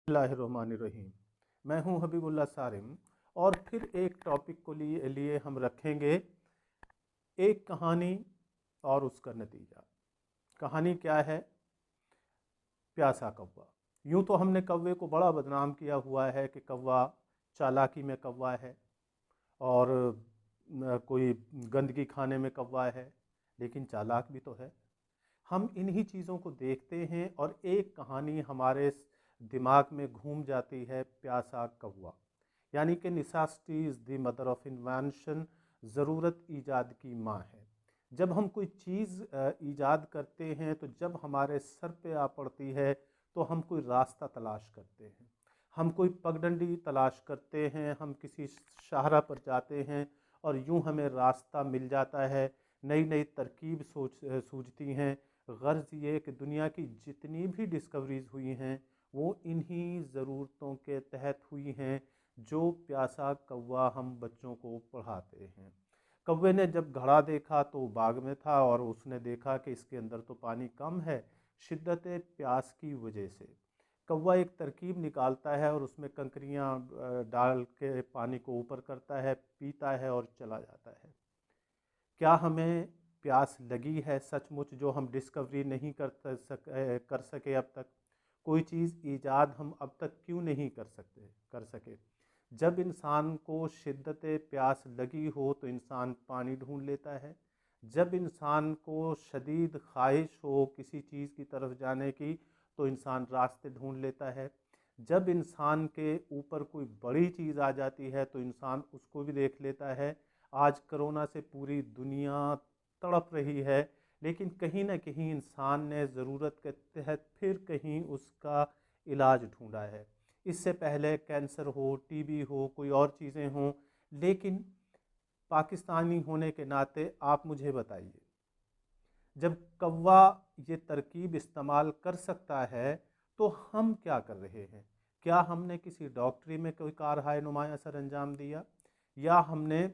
बिस्मिल्लाहिर्रहमानिर्रहीम। मैं हूं हबीबुल्लाह सारिम और फिर एक टॉपिक को लिए हम रखेंगे एक कहानी और उसका नतीजा। कहानी क्या है? प्यासा कौवा। यूं तो हमने कौवे को बड़ा बदनाम किया हुआ है कि कौवा चालाकी में कौवा है और कोई गंदगी खाने में कौवा है, लेकिन चालाक भी तो है। हम इन्हीं चीज़ों को देखते हैं और एक कहानी हमारे दिमाग में घूम जाती है, प्यासा कौवा। यानी कि necessity is the mother of invention, ज़रूरत ईजाद की माँ है। जब हम कोई चीज़ ईजाद करते हैं तो जब हमारे सर पे आ पड़ती है तो हम कोई रास्ता तलाश करते हैं, हम कोई पगडंडी तलाश करते हैं, हम किसी शाहरा पर जाते हैं और यूं हमें रास्ता मिल जाता है, नई नई तरकीब सूझती हैं। गर्ज़ ये कि दुनिया की जितनी भी डिस्कवरीज़ हुई हैं वो इन्हीं ज़रूरतों के तहत हुई हैं जो प्यासा कौवा हम बच्चों को पढ़ाते हैं। कौवे ने जब घड़ा देखा तो बाग में था और उसने देखा कि इसके अंदर तो पानी कम है, शिद्दत प्यास की वजह से। कौवा एक तरकीब निकालता है और उसमें कंकरियाँ डाल के पानी को ऊपर करता है, पीता है और चला जाता है। क्या हमें प्यास लगी है सचमुच जो हम डिस्कवरी नहीं कर सके अब तक? कोई चीज़ ईजाद हम अब तक क्यों नहीं कर सके? जब इंसान को शिद्दत प्यास लगी हो तो इंसान पानी ढूंढ लेता है। जब इंसान को शदीद ख्वाहिश हो किसी चीज़ की तरफ जाने की तो इंसान रास्ते ढूंढ लेता है। जब इंसान के ऊपर कोई बड़ी चीज़ आ जाती है तो इंसान उसको भी देख लेता है। आज कोरोना से पूरी दुनिया तड़प रही है, लेकिन कहीं ना कहीं इंसान ने ज़रूरत के तहत फिर कहीं उसका इलाज ढूंढा है। इससे पहले कैंसर हो, टीबी हो, कोई और चीज़ें हों, लेकिन पाकिस्तानी होने के नाते आप मुझे बताइए, जब कौवा ये तरकीब इस्तेमाल कर सकता है तो हम क्या कर रहे हैं? क्या हमने किसी डॉक्टरी में कोई कारहाय नुमाया असर अंजाम दिया, या हमने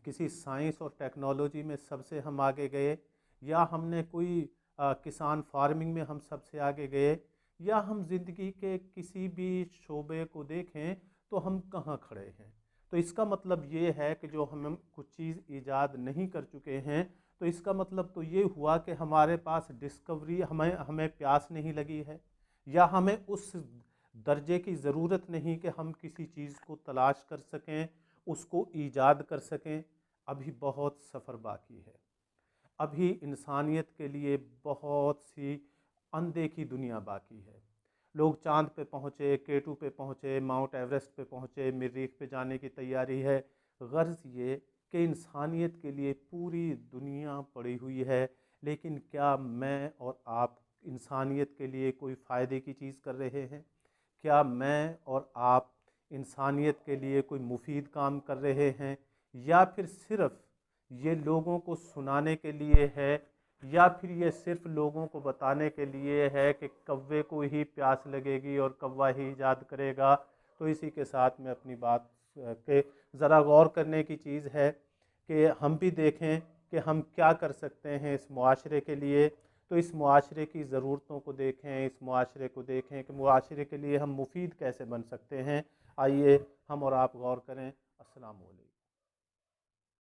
किसी साइंस और टेक्नोलॉजी में सबसे हम आगे गए, या हमने कोई किसान फार्मिंग में हम सबसे आगे गए, या हम ज़िंदगी के किसी भी शोबे को देखें तो हम कहाँ खड़े हैं? तो इसका मतलब ये है कि जो हम कुछ चीज़ ईजाद नहीं कर चुके हैं तो इसका मतलब तो ये हुआ कि हमारे पास डिस्कवरी हमें हमें प्यास नहीं लगी है, या हमें उस दर्जे की ज़रूरत नहीं कि हम किसी चीज़ को तलाश कर सकें, उसको ईजाद कर सकें। अभी बहुत सफ़र बाकी है। अभी इंसानियत के लिए बहुत सी अनदेखी दुनिया बाकी है। लोग चांद पे पहुँचे, केटू पे पहुँचे, माउंट एवरेस्ट पे पहुँचे, मरीख पे जाने की तैयारी है। गर्ज़ ये कि इंसानियत के लिए पूरी दुनिया पड़ी हुई है, लेकिन क्या मैं और आप इंसानियत के लिए कोई फ़ायदे की चीज़ कर रहे हैं? क्या मैं और आप इंसानियत के लिए कोई मुफीद काम कर रहे हैं, या फिर सिर्फ़ ये लोगों को सुनाने के लिए है, या फिर ये सिर्फ लोगों को बताने के लिए है कि कौवे को ही प्यास लगेगी और कौवा ही ईजाद करेगा? तो इसी के साथ में अपनी बात के ज़रा गौर करने की चीज़ है कि हम भी देखें कि हम क्या कर सकते हैं इस मुआशरे के लिए। तो इस मुआशरे की ज़रूरतों को देखें, इस मुआशरे को देखें कि मुआशरे के लिए हम मुफीद कैसे बन सकते हैं। आइए हम और आप गौर करें। अस्सलाम वालेकुम।